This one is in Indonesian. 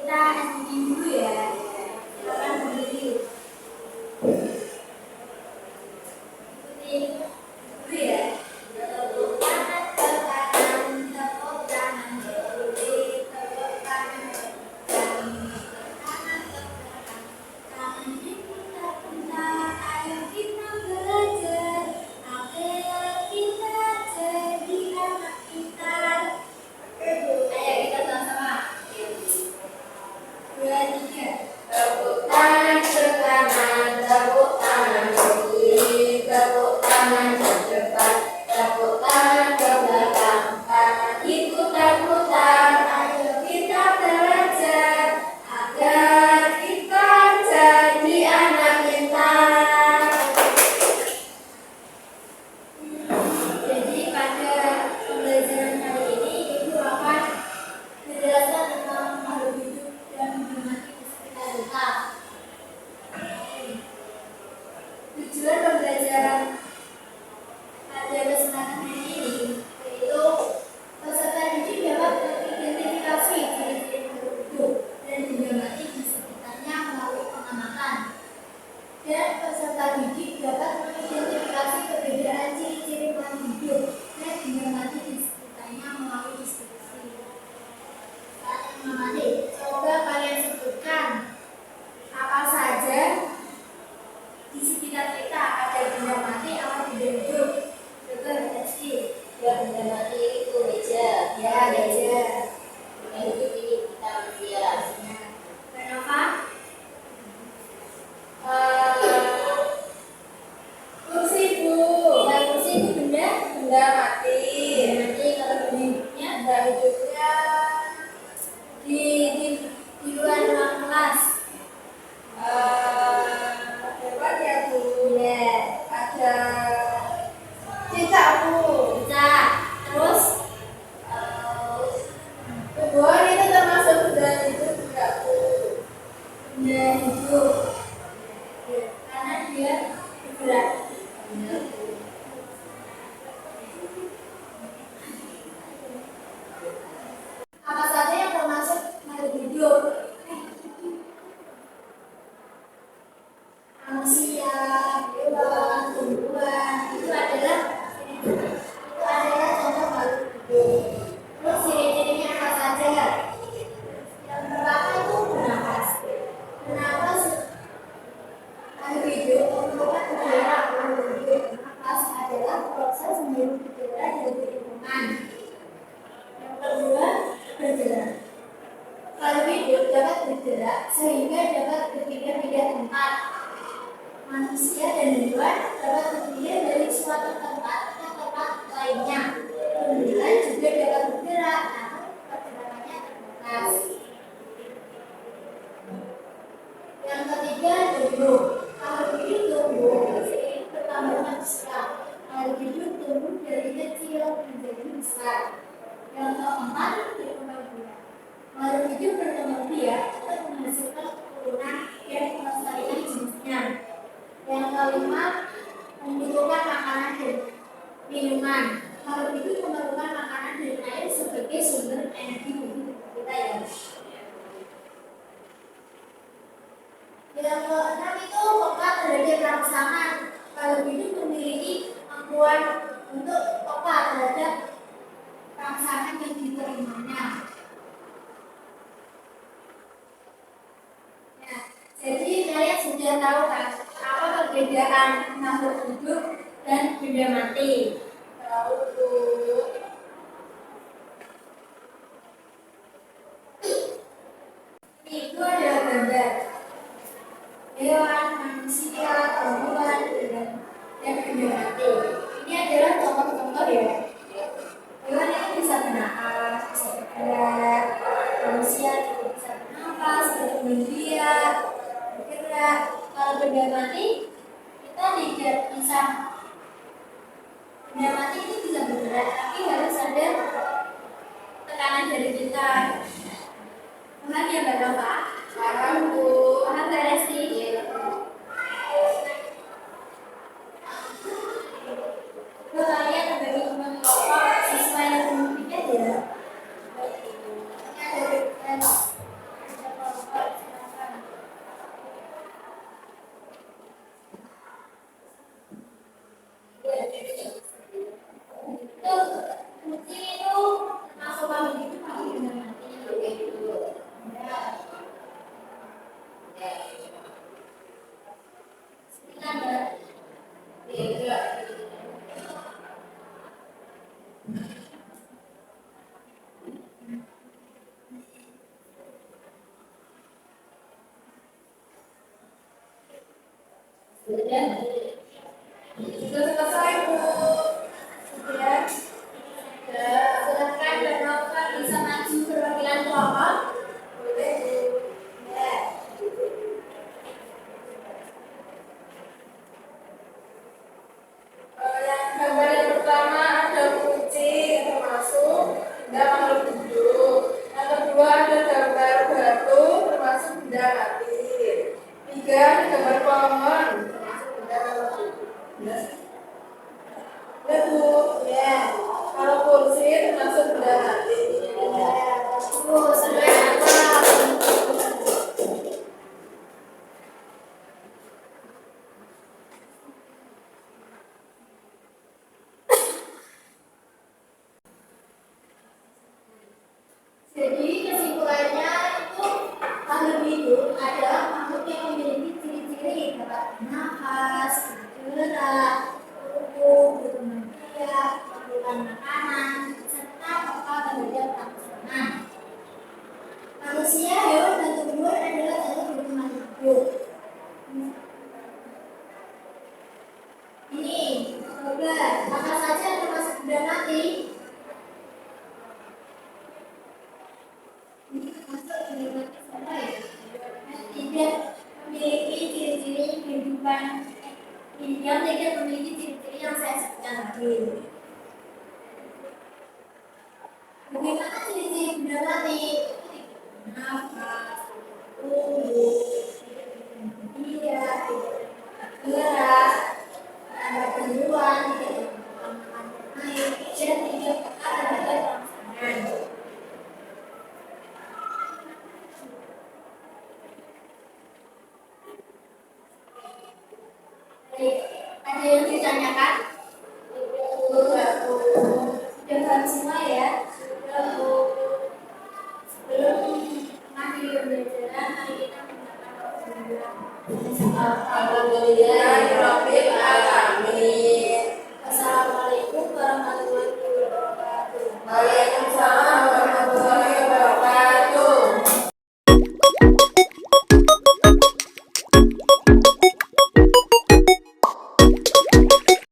kita bikin dulu ya. Silakan berdiri. Ikuti dulu ya. Tepuk tangan ke kanan, tepuk tangan ke kiri, tepuk tangan ke kanan, tangan ke belakang. Tangan diputar-putar, ayo kita belajar. Ayo kita jadi anak pintar. Ayo kita sama-sama. 2, 3. Tepuk tangan ke kanan, tepuk tangan ke kiri, tepuk tangan ke depan, tepuk tangan ke belakang. Tangan diputar-putar, ayo kita belajar agar kita jadi anak pintar. Jadi pada pembelajaran kali ini Ibu akan menjelaskan tentang makhluk hidup dan benda mati di sekitar kita. Tujuan pembelajaran pada kesempatan ini yaitu peserta didik dapat mengidentifikasi ciri-ciri makhluk hidup dan benda mati di sekitarnya melalui pengamatan. Dan peserta didik dapat mengidentifikasi perbedaan ciri-ciri makhluk hidup dan benda mati di sekitarnya melalui deskripsi. Saat mengamati, coba kalian sebutkan apa saja di sekitar kita ada benda mati atau benda hidup. Coba Rizky. Ya, benda mati itu meja. Ya, meja. Benda hidup ini kita manusia. Kenapa? Kursi Bu. Ya, kursi itu benda mati. Nanti kalau benda hidupnya ada hidupnya di luar ruang kelas. Apa ya Bu? Ya, ada cicak Bu. Cicak. Terus tumbuhan itu termasuk benda hidup enggak Bu? Benda hidup. Ya, karena dia bergerak. Apa saja yang termasuk makhluk hidup? Manusia, hewan, tumbuhan, itu adalah contoh makhluk hidup. Terus ciri-cirinya apa saja? Yang pertama itu bernapas. Bernapas makhluk hidup memerlukan udara. Makhluk hidup bernapas adalah proses menghirup udara dari lingkungan. Yang kedua, bergerak. Makhluk hidup dapat bergerak sehingga dapat berpindah-pindah tempat. Manusia dan hewan dapat berpindah dari suatu tempat ke tempat lainnya. Tumbuhan juga dapat bergerak, namun pergerakannya terbatas. Yang ketiga, tumbuh. Makhluk hidup tumbuh seiring pertambahan usia. Makhluk hidup tumbuh dari kecil menjadi besar. Yang keempat, berkembang biak. Makhluk hidup berkembang biak untuk menghasilkan keturunan dan melestarikan jenisnya. Yang kelima, membutuhkan makanan dan minuman. Makhluk hidup memerlukan makanan dan air sebagai sumber energi hidup kita ya. Yang keenam itu peka terhadap rangsangan. Makhluk hidup memiliki kemampuan untuk peka terhadap rangsangan yang diterimanya. Ya, jadi kalian sudah tahu kan apa perbedaan makhluk hidup dan benda mati? Tahu tuh. Itu adalah gambar hewan, manusia, tumbuhan, dan benda mati. Ini adalah contoh-contoh ya. Hewan itu bisa bernapas, bisa bergerak. Manusia juga bisa bernapas, berkembang biak, bergerak. Kalau benda mati, kita tidak bisa. Benda mati itu bisa bergerak, tapi harus ada tekanan dari kita. Paham ya Mbak Nova? Paham Bu. Paham Mbak Resti? Kalian bagi kelompok sesuai yang dimiliki ya. Sudah. Sudah selesai, Bu. Kemudian, silakan dan Nova bisa maju perwakilan kelompok. Boleh, Bu. Ya. Yang gambar yang pertama ada kucing termasuk benda makhluk hidup. Yang kedua ada gambar batu termasuk benda mati. Tiga ada gambar pohon termasuk benda makhluk hidup. Ya Bu, ya. Kalau kursi termasuk benda mati. Ya. Bu, sampai apa? Jadi kesimpulannya itu makhluk hidup adalah makhluk yang memiliki ciri-ciri dapat bernafas, bergerak, tumbuh, berkembang biak, melakukan makanan, serta kekal terhadap pasangan. Manusia, hewan, dan tumbuhan adalah contoh dari makhluk hidup. Ini, coba apa saja yang termasuk benda mati? Tidak memiliki ciri-ciri kehidupan yang tidak memiliki ciri-ciri yang saya sebutkan tadi.